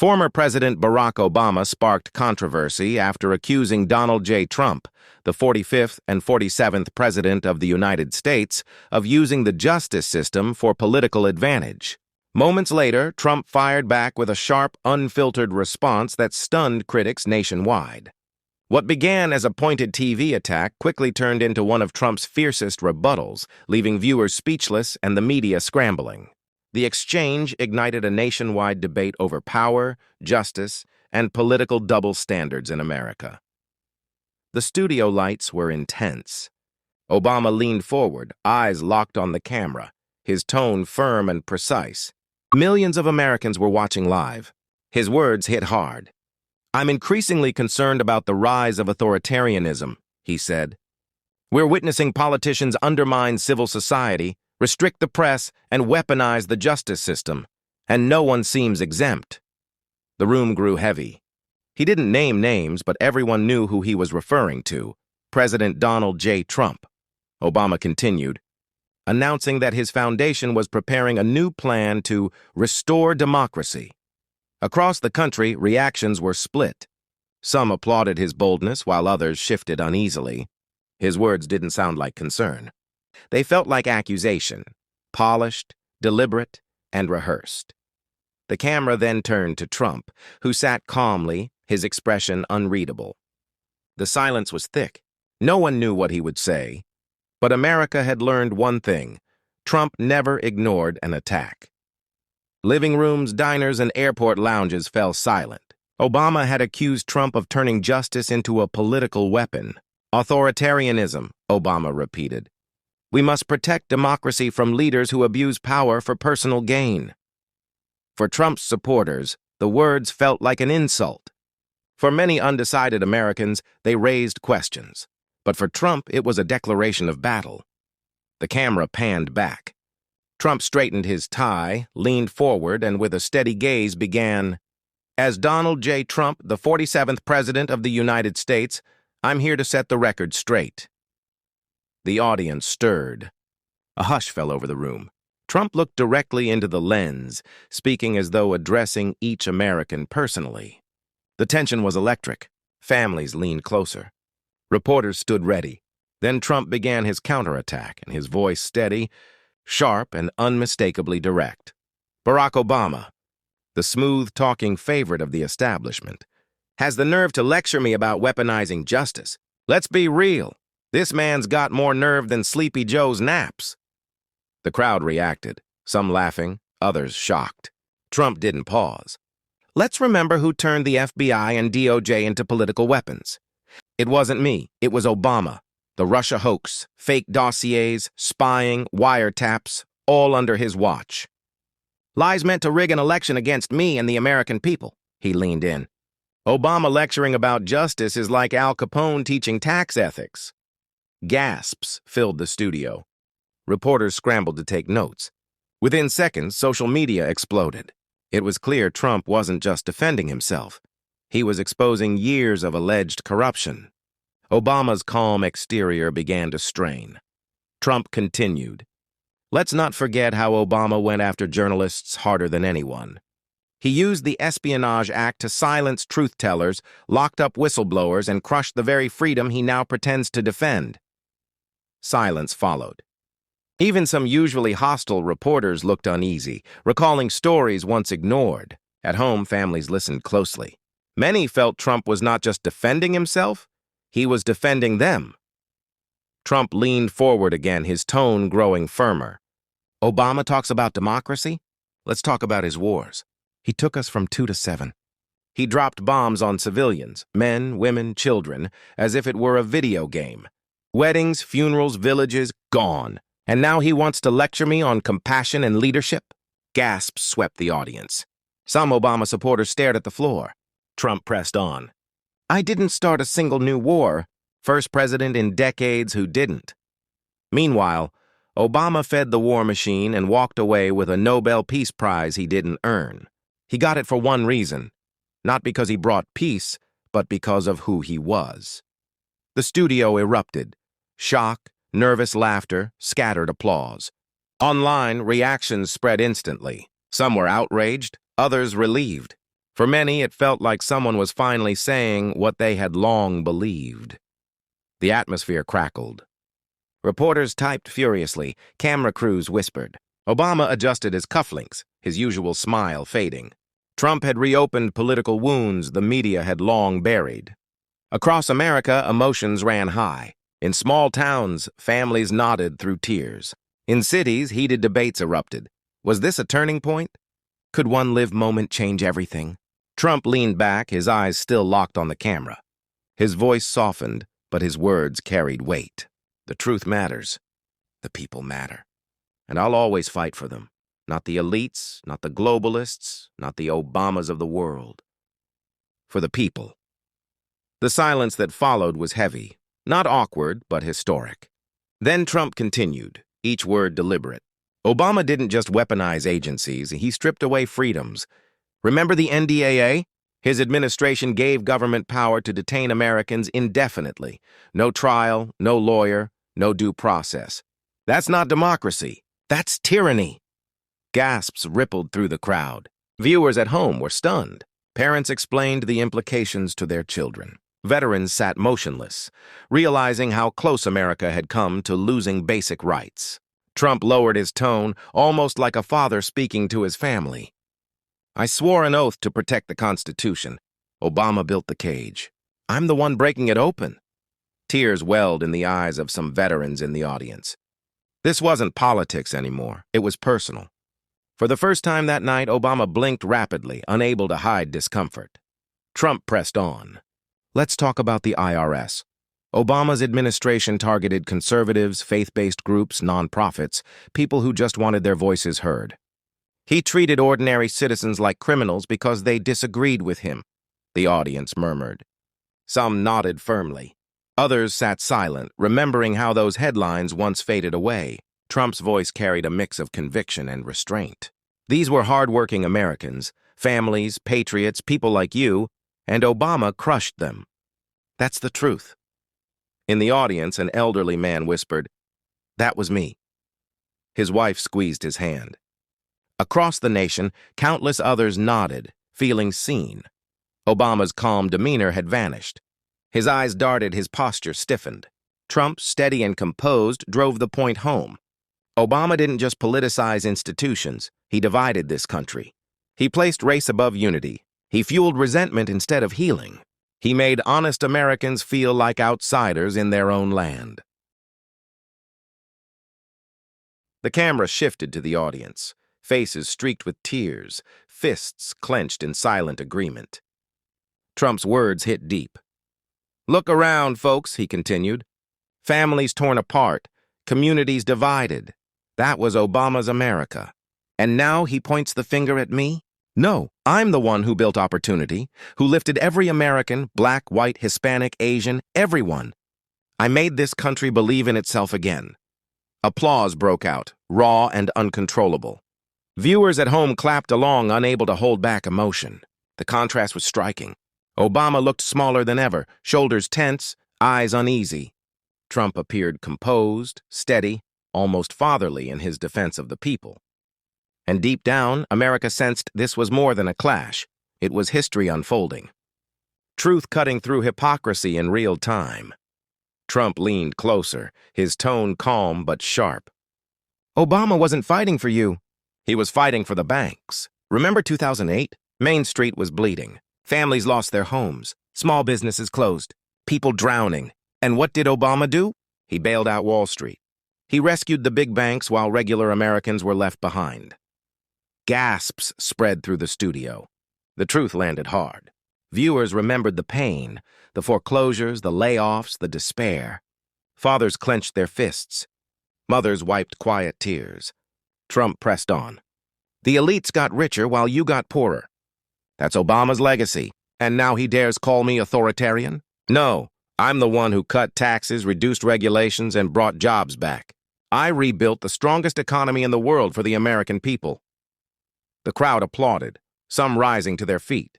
Former President Barack Obama sparked controversy after accusing Donald J. Trump, the 45th and 47th President of the United States, of using the justice system for political advantage. Moments later, Trump fired back with a sharp, unfiltered response that stunned critics nationwide. What began as a pointed TV attack quickly turned into one of Trump's fiercest rebuttals, leaving viewers speechless and the media scrambling. The exchange ignited a nationwide debate over power, justice, and political double standards in America. The studio lights were intense. Obama leaned forward, eyes locked on the camera, his tone firm and precise. Millions of Americans were watching live. His words hit hard. "I'm increasingly concerned about the rise of authoritarianism," he said. "We're witnessing politicians undermine civil society, restrict the press, and weaponize the justice system, and no one seems exempt." The room grew heavy. He didn't name names, but everyone knew who he was referring to: President Donald J. Trump. Obama continued, announcing that his foundation was preparing a new plan to restore democracy. Across the country, reactions were split. Some applauded his boldness, while others shifted uneasily. His words didn't sound like concern. They felt like accusation, polished, deliberate, and rehearsed. The camera then turned to Trump, who sat calmly, his expression unreadable. The silence was thick. No one knew what he would say. But America had learned one thing: Trump never ignored an attack. Living rooms, diners, and airport lounges fell silent. Obama had accused Trump of turning justice into a political weapon. "Authoritarianism," Obama repeated. "We must protect democracy from leaders who abuse power for personal gain." For Trump's supporters, the words felt like an insult. For many undecided Americans, they raised questions. But for Trump, it was a declaration of battle. The camera panned back. Trump straightened his tie, leaned forward, and with a steady gaze began, "As Donald J. Trump, the 47th President of the United States, I'm here to set the record straight." The audience stirred. A hush fell over the room. Trump looked directly into the lens, speaking as though addressing each American personally. The tension was electric. Families leaned closer. Reporters stood ready. Then Trump began his counterattack, and his voice steady, sharp, and unmistakably direct. Barack Obama, the smooth-talking favorite of the establishment, has the nerve to lecture me about weaponizing justice. Let's be real. This man's got more nerve than Sleepy Joe's naps. The crowd reacted, some laughing, others shocked. Trump didn't pause. "Let's remember who turned the FBI and DOJ into political weapons. It wasn't me, it was Obama. The Russia hoax, fake dossiers, spying, wiretaps, all under his watch. Lies meant to rig an election against me and the American people." He leaned in. "Obama lecturing about justice is like Al Capone teaching tax ethics." Gasps filled the studio. Reporters scrambled to take notes. Within seconds, social media exploded. It was clear Trump wasn't just defending himself. He was exposing years of alleged corruption. Obama's calm exterior began to strain. Trump continued. "Let's not forget how Obama went after journalists harder than anyone. He used the Espionage Act to silence truth-tellers, locked up whistleblowers, and crushed the very freedom he now pretends to defend." Silence followed. Even some usually hostile reporters looked uneasy, recalling stories once ignored. At home, families listened closely. Many felt Trump was not just defending himself, he was defending them. Trump leaned forward again, his tone growing firmer. "Obama talks about democracy? Let's talk about his wars. He took us from 2 to 7. He dropped bombs on civilians, men, women, children, as if it were a video game. Weddings, funerals, villages, gone. And now he wants to lecture me on compassion and leadership?" Gasps swept the audience. Some Obama supporters stared at the floor. Trump pressed on. "I didn't start a single new war. First president in decades who didn't." Meanwhile, Obama fed the war machine and walked away with a Nobel Peace Prize he didn't earn. He got it for one reason, not because he brought peace, but because of who he was. The studio erupted. Shock, nervous laughter, scattered applause. Online, reactions spread instantly. Some were outraged, others relieved. For many, it felt like someone was finally saying what they had long believed. The atmosphere crackled. Reporters typed furiously. Camera crews whispered. Obama adjusted his cufflinks, his usual smile fading. Trump had reopened political wounds the media had long buried. Across America, emotions ran high. In small towns, families nodded through tears. In cities, heated debates erupted. Was this a turning point? Could one live moment change everything? Trump leaned back, his eyes still locked on the camera. His voice softened, but his words carried weight. The truth matters. The people matter. And I'll always fight for them. Not the elites, not the globalists, not the Obamas of the world. For the people. The silence that followed was heavy, not awkward, but historic. Then Trump continued, each word deliberate. Obama didn't just weaponize agencies, he stripped away freedoms. Remember the NDAA? His administration gave government power to detain Americans indefinitely. No trial, no lawyer, no due process. That's not democracy. That's tyranny. Gasps rippled through the crowd. Viewers at home were stunned. Parents explained the implications to their children. Veterans sat motionless, realizing how close America had come to losing basic rights. Trump lowered his tone, almost like a father speaking to his family. I swore an oath to protect the Constitution. Obama built the cage. I'm the one breaking it open. Tears welled in the eyes of some veterans in the audience. This wasn't politics anymore. It was personal. For the first time that night, Obama blinked rapidly, unable to hide discomfort. Trump pressed on. Let's talk about the IRS. Obama's administration targeted conservatives, faith-based groups, nonprofits, people who just wanted their voices heard. He treated ordinary citizens like criminals because they disagreed with him, the audience murmured. Some nodded firmly. Others sat silent, remembering how those headlines once faded away. Trump's voice carried a mix of conviction and restraint. These were hard-working Americans, families, patriots, people like you, and Obama crushed them. That's the truth. In the audience, an elderly man whispered, "That was me." His wife squeezed his hand. Across the nation, countless others nodded, feeling seen. Obama's calm demeanor had vanished. His eyes darted, his posture stiffened. Trump, steady and composed, drove the point home. Obama didn't just politicize institutions, he divided this country. He placed race above unity. He fueled resentment instead of healing. He made honest Americans feel like outsiders in their own land. The camera shifted to the audience, faces streaked with tears, fists clenched in silent agreement. Trump's words hit deep. Look around, folks, he continued. Families torn apart, communities divided. That was Obama's America. And now he points the finger at me? No, I'm the one who built opportunity, who lifted every American, black, white, Hispanic, Asian, everyone. I made this country believe in itself again. Applause broke out, raw and uncontrollable. Viewers at home clapped along, unable to hold back emotion. The contrast was striking. Obama looked smaller than ever, shoulders tense, eyes uneasy. Trump appeared composed, steady, almost fatherly in his defense of the people. And deep down, America sensed this was more than a clash. It was history unfolding. Truth cutting through hypocrisy in real time. Trump leaned closer, his tone calm but sharp. Obama wasn't fighting for you. He was fighting for the banks. Remember 2008? Main Street was bleeding. Families lost their homes. Small businesses closed. People drowning. And what did Obama do? He bailed out Wall Street. He rescued the big banks while regular Americans were left behind. Gasps spread through the studio. The truth landed hard. Viewers remembered the pain, the foreclosures, the layoffs, the despair. Fathers clenched their fists. Mothers wiped quiet tears. Trump pressed on. The elites got richer while you got poorer. That's Obama's legacy. And now he dares call me authoritarian? No, I'm the one who cut taxes, reduced regulations, and brought jobs back. I rebuilt the strongest economy in the world for the American people. The crowd applauded, some rising to their feet.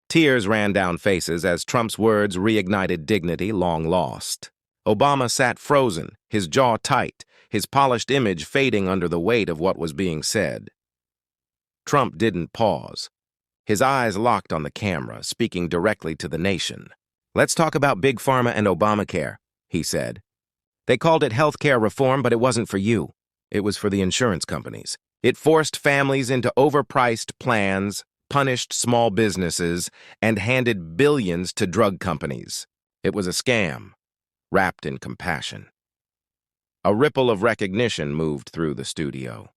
Tears ran down faces as Trump's words reignited dignity long lost. Obama sat frozen, his jaw tight, his polished image fading under the weight of what was being said. Trump didn't pause. His eyes locked on the camera, speaking directly to the nation. "Let's talk about Big Pharma and Obamacare," he said. "They called it healthcare reform, but it wasn't for you. It was for the insurance companies. It forced families into overpriced plans, punished small businesses, and handed billions to drug companies. It was a scam, wrapped in compassion." A ripple of recognition moved through the studio.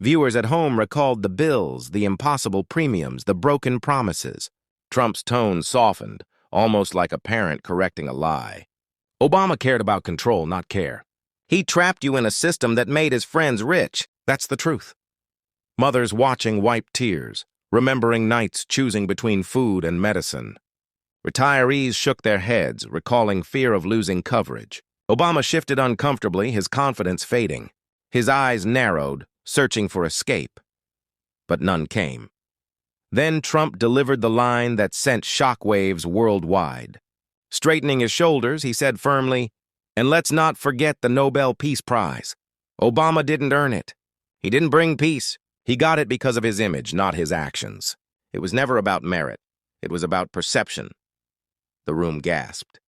Viewers at home recalled the bills, the impossible premiums, the broken promises. Trump's tone softened, almost like a parent correcting a lie. "Obama cared about control, not care. He trapped you in a system that made his friends rich. That's the truth." Mothers watching wiped tears, remembering nights choosing between food and medicine. Retirees shook their heads, recalling fear of losing coverage. Obama shifted uncomfortably, his confidence fading. His eyes narrowed, searching for escape. But none came. Then Trump delivered the line that sent shockwaves worldwide. Straightening his shoulders, he said firmly, "And let's not forget the Nobel Peace Prize. Obama didn't earn it. He didn't bring peace. He got it because of his image, not his actions. It was never about merit. It was about perception." The room gasped.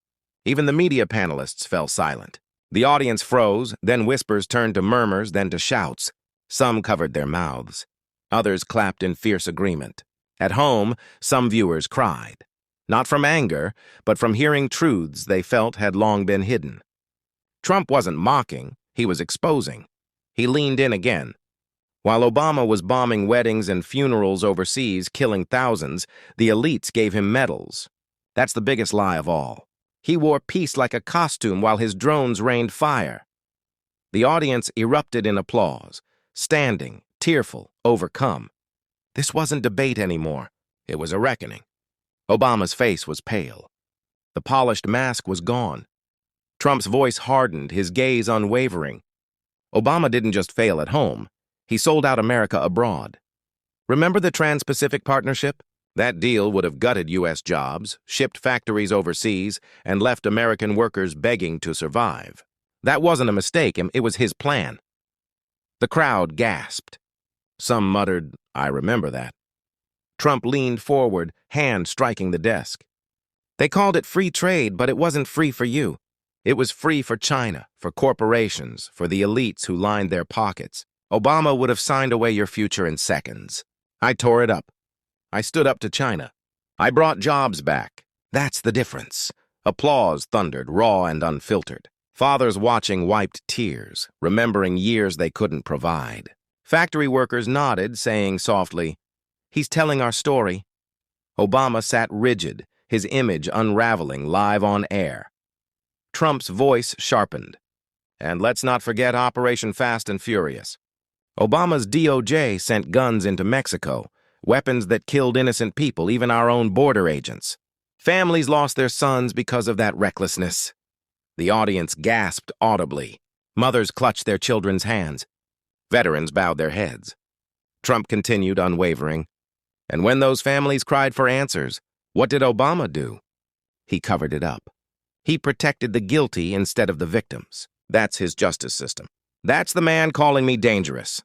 Even the media panelists fell silent. The audience froze, then whispers turned to murmurs, then to shouts. Some covered their mouths. Others clapped in fierce agreement. At home, some viewers cried. Not from anger, but from hearing truths they felt had long been hidden. Trump wasn't mocking, he was exposing. He leaned in again. While Obama was bombing weddings and funerals overseas, killing thousands, the elites gave him medals. That's the biggest lie of all. He wore peace like a costume while his drones rained fire. The audience erupted in applause, standing, tearful, overcome. This wasn't debate anymore. It was a reckoning. Obama's face was pale. The polished mask was gone. Trump's voice hardened, his gaze unwavering. Obama didn't just fail at home. He sold out America abroad. Remember the Trans-Pacific Partnership? That deal would have gutted U.S. jobs, shipped factories overseas, and left American workers begging to survive. That wasn't a mistake, it was his plan. The crowd gasped. Some muttered, "I remember that." Trump leaned forward, hand striking the desk. "They called it free trade, but it wasn't free for you. It was free for China, for corporations, for the elites who lined their pockets. Obama would have signed away your future in seconds. I tore it up. I stood up to China. I brought jobs back. That's the difference." Applause thundered, raw and unfiltered. Fathers watching wiped tears, remembering years they couldn't provide. Factory workers nodded, saying softly, "He's telling our story." Obama sat rigid, his image unraveling live on air. Trump's voice sharpened. "And let's not forget Operation Fast and Furious. Obama's DOJ sent guns into Mexico, weapons that killed innocent people, even our own border agents. Families lost their sons because of that recklessness." The audience gasped audibly. Mothers clutched their children's hands. Veterans bowed their heads. Trump continued, unwavering. "And when those families cried for answers, what did Obama do? He covered it up. He protected the guilty instead of the victims. That's his justice system. That's the man calling me dangerous."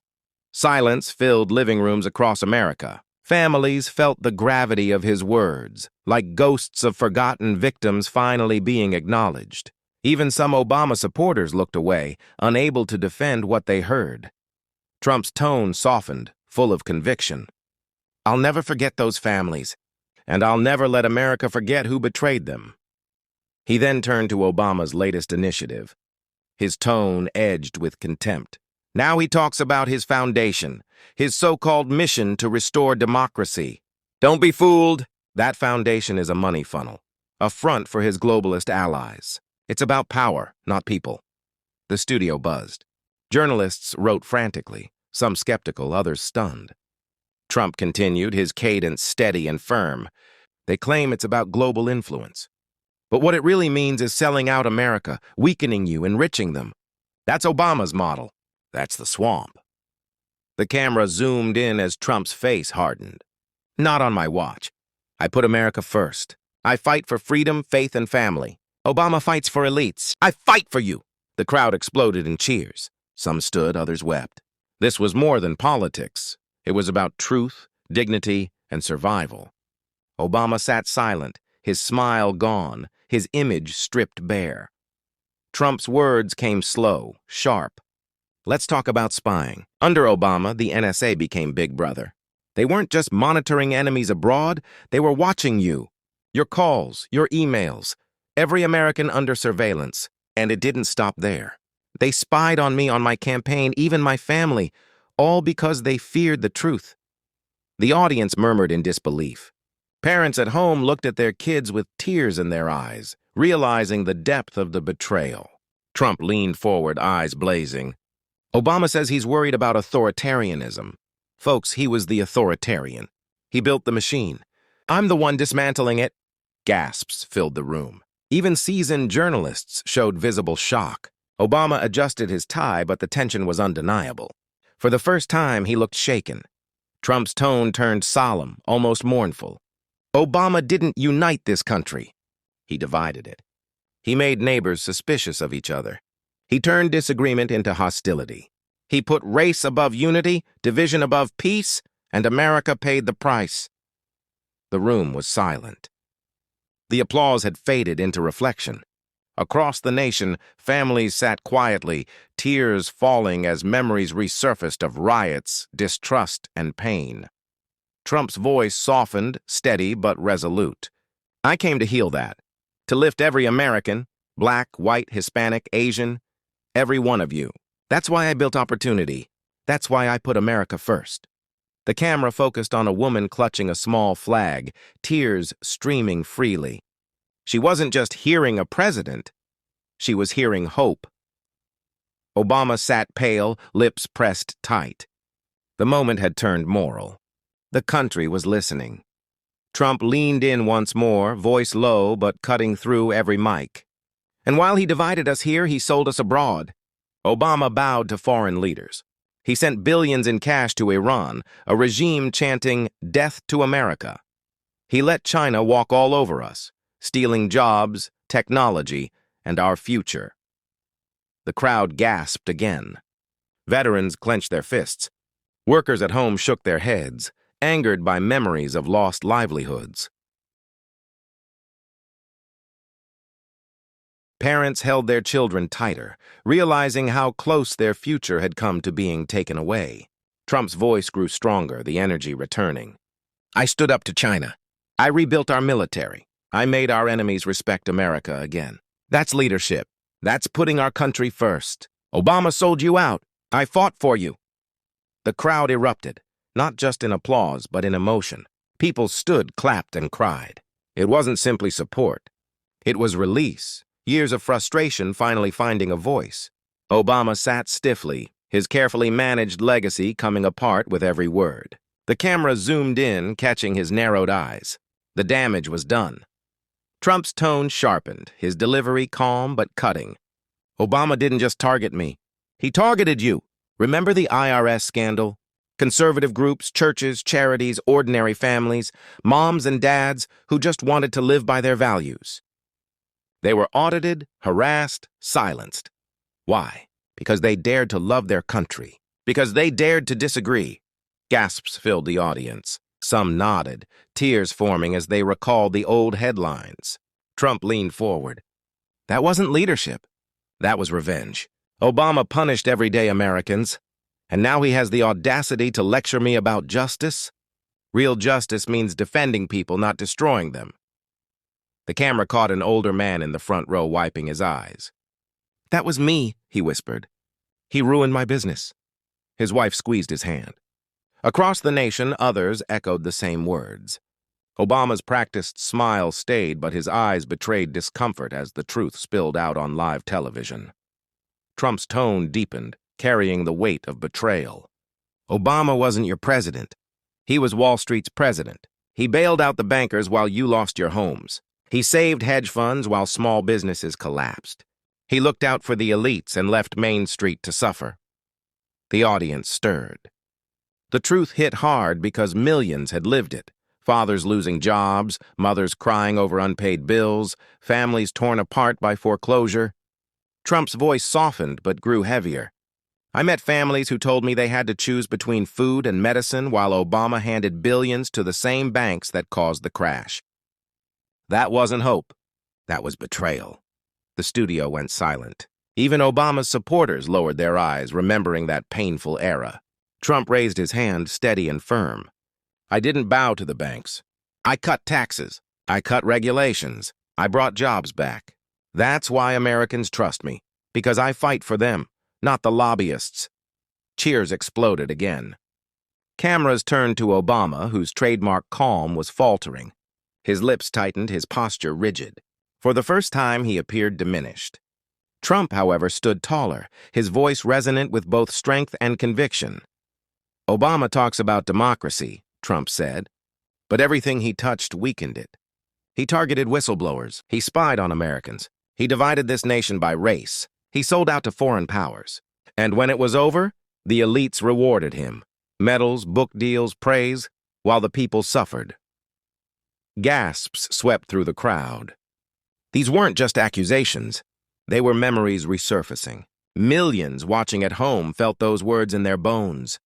Silence filled living rooms across America. Families felt the gravity of his words, like ghosts of forgotten victims finally being acknowledged. Even some Obama supporters looked away, unable to defend what they heard. Trump's tone softened, full of conviction. "I'll never forget those families, and I'll never let America forget who betrayed them." He then turned to Obama's latest initiative. His tone edged with contempt. Now he talks about his foundation, his so-called mission to restore democracy. Don't be fooled. That foundation is a money funnel, a front for his globalist allies. It's about power, not people. The studio buzzed. Journalists wrote frantically, some skeptical, others stunned. Trump continued, his cadence steady and firm. They claim it's about global influence. But what it really means is selling out America, weakening you, enriching them. That's Obama's model. That's the swamp. The camera zoomed in as Trump's face hardened. "Not on my watch. I put America first. I fight for freedom, faith, and family. Obama fights for elites. I fight for you." The crowd exploded in cheers. Some stood, others wept. This was more than politics. It was about truth, dignity, and survival. Obama sat silent, his smile gone, his image stripped bare. Trump's words came slow, sharp. Let's talk about spying. Under Obama, the NSA became Big Brother. They weren't just monitoring enemies abroad, they were watching you. Your calls, your emails, every American under surveillance. And it didn't stop there. They spied on me, on my campaign, even my family, all because they feared the truth. The audience murmured in disbelief. Parents at home looked at their kids with tears in their eyes, realizing the depth of the betrayal. Trump leaned forward, eyes blazing. Obama says he's worried about authoritarianism. Folks, he was the authoritarian. He built the machine. I'm the one dismantling it. Gasps filled the room. Even seasoned journalists showed visible shock. Obama adjusted his tie, but the tension was undeniable. For the first time, he looked shaken. Trump's tone turned solemn, almost mournful. Obama didn't unite this country. He divided it. He made neighbors suspicious of each other. He turned disagreement into hostility. He put race above unity, division above peace, and America paid the price. The room was silent. The applause had faded into reflection. Across the nation, families sat quietly, tears falling as memories resurfaced of riots, distrust, and pain. Trump's voice softened, steady but resolute. I came to heal that, to lift every American, black, white, Hispanic, Asian, every one of you. That's why I built Opportunity. That's why I put America first. The camera focused on a woman clutching a small flag, tears streaming freely. She wasn't just hearing a president, she was hearing hope. Obama sat pale, lips pressed tight. The moment had turned moral. The country was listening. Trump leaned in once more, voice low but cutting through every mic. And while he divided us here, he sold us abroad. Obama bowed to foreign leaders. He sent billions in cash to Iran, a regime chanting, "Death to America." He let China walk all over us, stealing jobs, technology, and our future. The crowd gasped again. Veterans clenched their fists. Workers at home shook their heads, angered by memories of lost livelihoods. Parents held their children tighter, realizing how close their future had come to being taken away. Trump's voice grew stronger, the energy returning. I stood up to China. I rebuilt our military. I made our enemies respect America again. That's leadership. That's putting our country first. Obama sold you out. I fought for you. The crowd erupted, not just in applause, but in emotion. People stood, clapped, and cried. It wasn't simply support. It was release. Years of frustration finally finding a voice. Obama sat stiffly, his carefully managed legacy coming apart with every word. The camera zoomed in, catching his narrowed eyes. The damage was done. Trump's tone sharpened, his delivery calm but cutting. Obama didn't just target me. He targeted you. Remember the IRS scandal? Conservative groups, churches, charities, ordinary families, moms and dads who just wanted to live by their values. They were audited, harassed, silenced. Why? Because they dared to love their country. Because they dared to disagree. Gasps filled the audience. Some nodded, tears forming as they recalled the old headlines. Trump leaned forward. That wasn't leadership. That was revenge. Obama punished everyday Americans, and now he has the audacity to lecture me about justice? Real justice means defending people, not destroying them. The camera caught an older man in the front row wiping his eyes. That was me, he whispered. He ruined my business. His wife squeezed his hand. Across the nation, others echoed the same words. Obama's practiced smile stayed, but his eyes betrayed discomfort as the truth spilled out on live television. Trump's tone deepened, carrying the weight of betrayal. Obama wasn't your president. He was Wall Street's president. He bailed out the bankers while you lost your homes. He saved hedge funds while small businesses collapsed. He looked out for the elites and left Main Street to suffer. The audience stirred. The truth hit hard because millions had lived it. Fathers losing jobs, mothers crying over unpaid bills, families torn apart by foreclosure. Trump's voice softened but grew heavier. I met families who told me they had to choose between food and medicine while Obama handed billions to the same banks that caused the crash. That wasn't hope. That was betrayal. The studio went silent. Even Obama's supporters lowered their eyes, remembering that painful era. Trump raised his hand, steady and firm. I didn't bow to the banks. I cut taxes. I cut regulations. I brought jobs back. That's why Americans trust me, because I fight for them, not the lobbyists. Cheers exploded again. Cameras turned to Obama, whose trademark calm was faltering. His lips tightened, his posture rigid. For the first time, he appeared diminished. Trump, however, stood taller, his voice resonant with both strength and conviction. Obama talks about democracy, Trump said, but everything he touched weakened it. He targeted whistleblowers. He spied on Americans. He divided this nation by race. He sold out to foreign powers. And when it was over, the elites rewarded him. Medals, book deals, praise, while the people suffered. Gasps swept through the crowd. These weren't just accusations. They were memories resurfacing. Millions watching at home felt those words in their bones.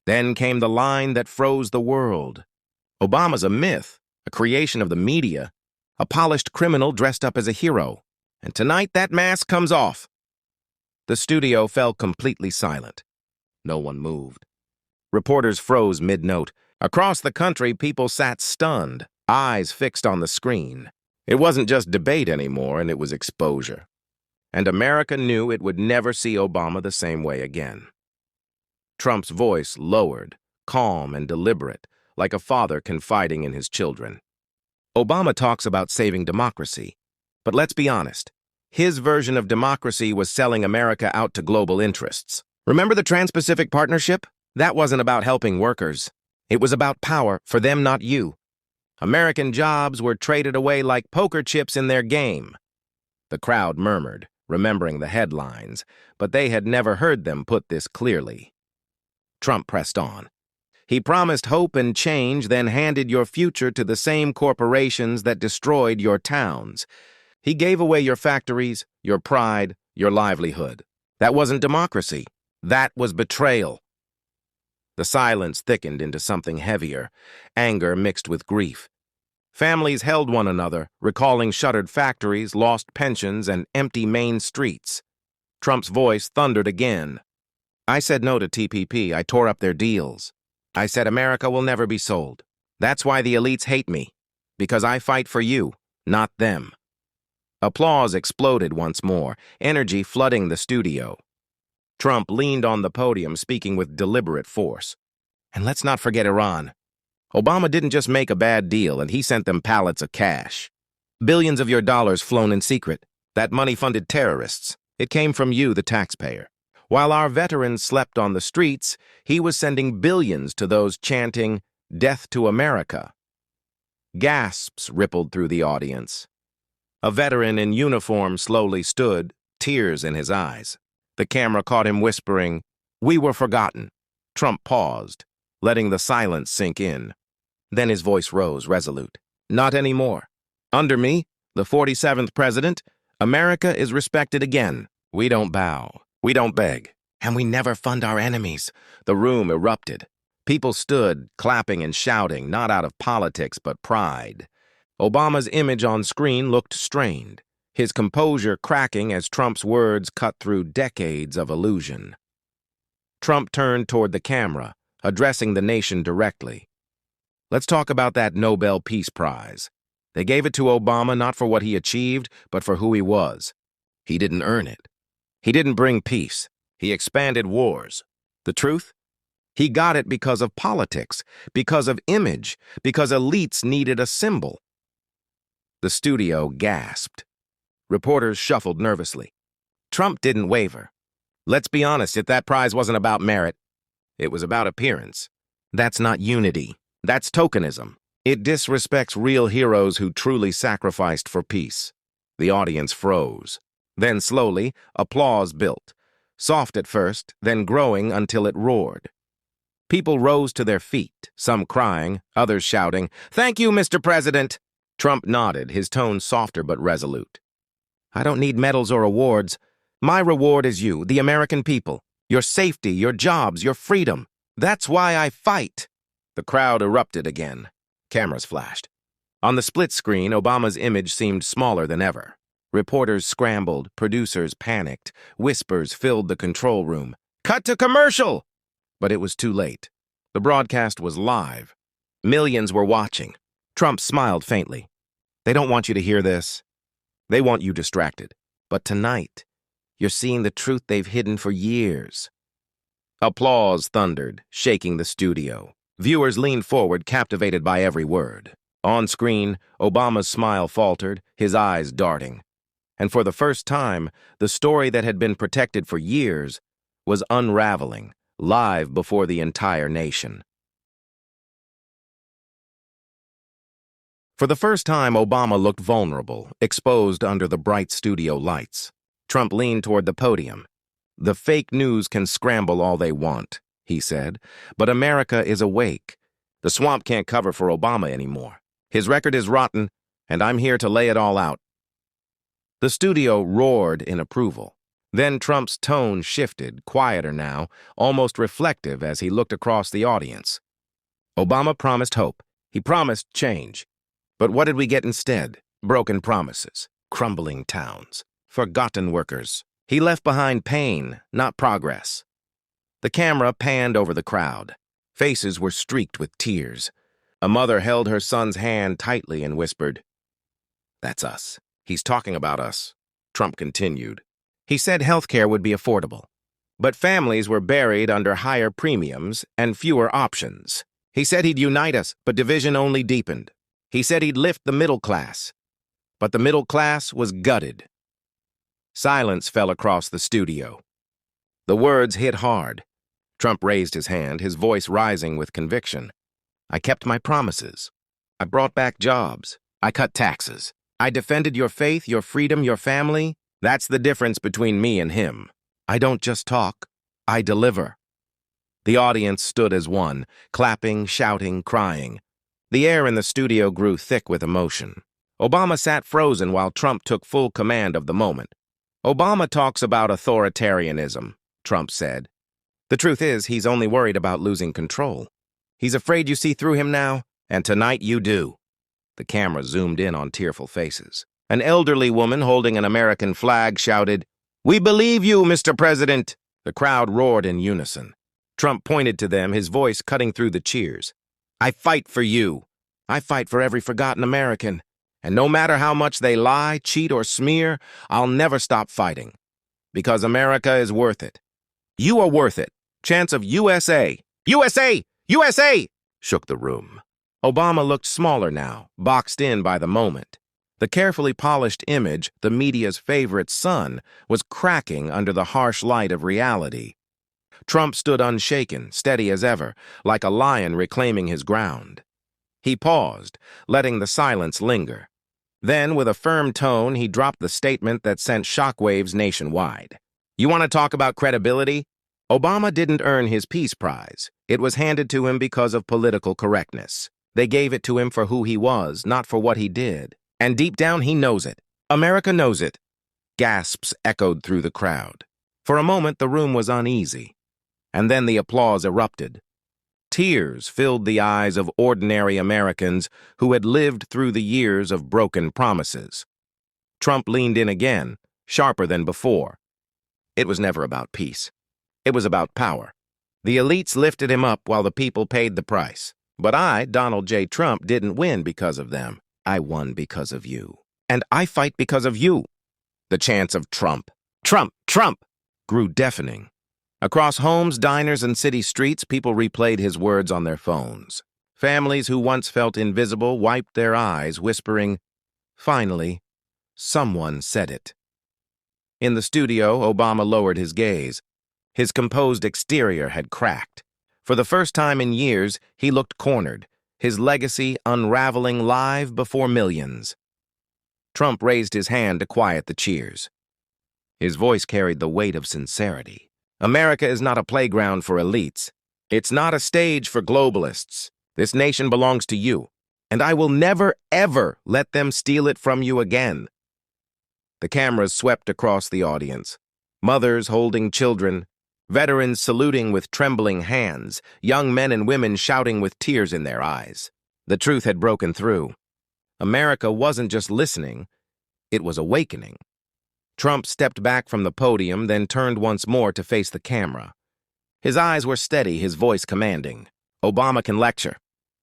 Then came the line that froze the world. Obama's a myth, a creation of the media, a polished criminal dressed up as a hero. And tonight that mask comes off. The studio fell completely silent. No one moved. Reporters froze mid-note. Across the country, people sat stunned, eyes fixed on the screen. It wasn't just debate anymore, and it was exposure. And America knew it would never see Obama the same way again. Trump's voice lowered, calm and deliberate, like a father confiding in his children. Obama talks about saving democracy, but let's be honest. His version of democracy was selling America out to global interests. Remember the Trans-Pacific Partnership? That wasn't about helping workers. It was about power, for them, not you. American jobs were traded away like poker chips in their game. The crowd murmured, remembering the headlines, but they had never heard them put this clearly. Trump pressed on. He promised hope and change, then handed your future to the same corporations that destroyed your towns. He gave away your factories, your pride, your livelihood. That wasn't democracy. That was betrayal. The silence thickened into something heavier, anger mixed with grief. Families held one another, recalling shuttered factories, lost pensions, and empty main streets. Trump's voice thundered again. I said no to TPP. I tore up their deals. I said America will never be sold. That's why the elites hate me, because I fight for you, not them. Applause exploded once more, energy flooding the studio. Trump leaned on the podium, speaking with deliberate force. And let's not forget Iran. Obama didn't just make a bad deal, and he sent them pallets of cash. Billions of your dollars flown in secret. That money funded terrorists. It came from you, the taxpayer. While our veterans slept on the streets, he was sending billions to those chanting, "Death to America." Gasps rippled through the audience. A veteran in uniform slowly stood, tears in his eyes. The camera caught him whispering, "We were forgotten." Trump paused, letting the silence sink in. Then his voice rose, resolute. Not anymore. Under me, the 47th president, America is respected again. We don't bow. We don't beg. And we never fund our enemies. The room erupted. People stood, clapping and shouting, not out of politics but pride. Obama's image on screen looked strained, his composure cracking as Trump's words cut through decades of illusion. Trump turned toward the camera, addressing the nation directly. Let's talk about that Nobel Peace Prize. They gave it to Obama not for what he achieved, but for who he was. He didn't earn it. He didn't bring peace. He expanded wars. The truth? He got it because of politics, because of image, because elites needed a symbol. The studio gasped. Reporters shuffled nervously. Trump didn't waver. Let's be honest, if that prize wasn't about merit, it was about appearance. That's not unity. That's tokenism. It disrespects real heroes who truly sacrificed for peace. The audience froze. Then slowly, applause built. Soft at first, then growing until it roared. People rose to their feet, some crying, others shouting, "Thank you, Mr. President!" Trump nodded, his tone softer but resolute. I don't need medals or awards. My reward is you, the American people. Your safety, your jobs, your freedom. That's why I fight. The crowd erupted again. Cameras flashed. On the split screen, Obama's image seemed smaller than ever. Reporters scrambled, producers panicked, whispers filled the control room. Cut to commercial! But it was too late. The broadcast was live. Millions were watching. Trump smiled faintly. They don't want you to hear this. They want you distracted. But tonight, you're seeing the truth they've hidden for years. Applause thundered, shaking the studio. Viewers leaned forward, captivated by every word. On screen, Obama's smile faltered, his eyes darting. And for the first time, the story that had been protected for years was unraveling, live before the entire nation. For the first time, Obama looked vulnerable, exposed under the bright studio lights. Trump leaned toward the podium. The fake news can scramble all they want, he said, but America is awake. The swamp can't cover for Obama anymore. His record is rotten, and I'm here to lay it all out. The studio roared in approval. Then Trump's tone shifted, quieter now, almost reflective as he looked across the audience. Obama promised hope. He promised change. But what did we get instead? Broken promises, crumbling towns, forgotten workers. He left behind pain, not progress. The camera panned over the crowd. Faces were streaked with tears. A mother held her son's hand tightly and whispered, "That's us. He's talking about us," Trump continued. He said healthcare would be affordable. But families were buried under higher premiums and fewer options. He said he'd unite us, but division only deepened. He said he'd lift the middle class. But the middle class was gutted. Silence fell across the studio. The words hit hard. Trump raised his hand, his voice rising with conviction. I kept my promises. I brought back jobs. I cut taxes. I defended your faith, your freedom, your family. That's the difference between me and him. I don't just talk. I deliver. The audience stood as one, clapping, shouting, crying. The air in the studio grew thick with emotion. Obama sat frozen while Trump took full command of the moment. Obama talks about authoritarianism, Trump said. The truth is, he's only worried about losing control. He's afraid you see through him now, and tonight you do. The camera zoomed in on tearful faces. An elderly woman holding an American flag shouted, "We believe you, Mr. President!" The crowd roared in unison. Trump pointed to them, his voice cutting through the cheers. I fight for you. I fight for every forgotten American. And no matter how much they lie, cheat, or smear, I'll never stop fighting. Because America is worth it. You are worth it. Chants of USA. USA! USA! Shook the room. Obama looked smaller now, boxed in by the moment. The carefully polished image, the media's favorite son, was cracking under the harsh light of reality. Trump stood unshaken, steady as ever, like a lion reclaiming his ground. He paused, letting the silence linger. Then, with a firm tone, he dropped the statement that sent shockwaves nationwide. You want to talk about credibility? Obama didn't earn his Peace Prize. It was handed to him because of political correctness. They gave it to him for who he was, not for what he did. And deep down, he knows it. America knows it. Gasps echoed through the crowd. For a moment, the room was uneasy. And then the applause erupted. Tears filled the eyes of ordinary Americans who had lived through the years of broken promises. Trump leaned in again, sharper than before. It was never about peace. It was about power. The elites lifted him up while the people paid the price. But I, Donald J. Trump, didn't win because of them. I won because of you. And I fight because of you. The chants of Trump, Trump, Trump, grew deafening. Across homes, diners, and city streets, people replayed his words on their phones. Families who once felt invisible wiped their eyes, whispering, finally, someone said it. In the studio, Obama lowered his gaze. His composed exterior had cracked. For the first time in years, he looked cornered, his legacy unraveling live before millions. Trump raised his hand to quiet the cheers. His voice carried the weight of sincerity. America is not a playground for elites. It's not a stage for globalists. This nation belongs to you, and I will never, ever let them steal it from you again. The cameras swept across the audience. Mothers holding children, Veterans saluting with trembling hands, young men and women shouting with tears in their eyes. The truth had broken through. America wasn't just listening, it was awakening. Trump stepped back from the podium, then turned once more to face the camera. His eyes were steady, his voice commanding. Obama can lecture.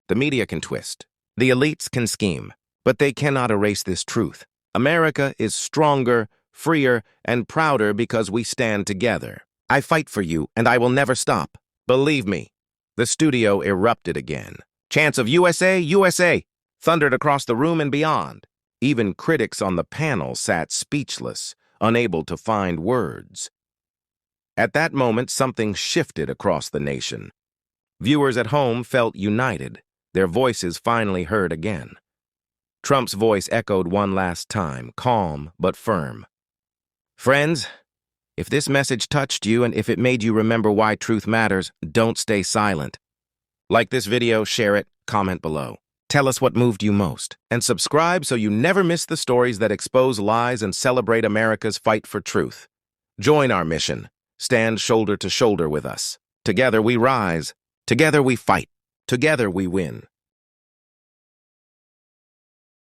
The media can twist. The elites can scheme. But they cannot erase this truth. America is stronger, freer, and prouder because we stand together. I fight for you, and I will never stop. Believe me. The studio erupted again. Chants of USA, USA thundered across the room and beyond. Even critics on the panel sat speechless, unable to find words. At that moment, something shifted across the nation. Viewers at home felt united, their voices finally heard again. Trump's voice echoed one last time, calm but firm. Friends, if this message touched you and if it made you remember why truth matters, don't stay silent. Like this video, share it, comment below. Tell us what moved you most, and subscribe so you never miss the stories that expose lies and celebrate America's fight for truth. Join our mission. Stand shoulder to shoulder with us. Together we rise. Together we fight. Together we win.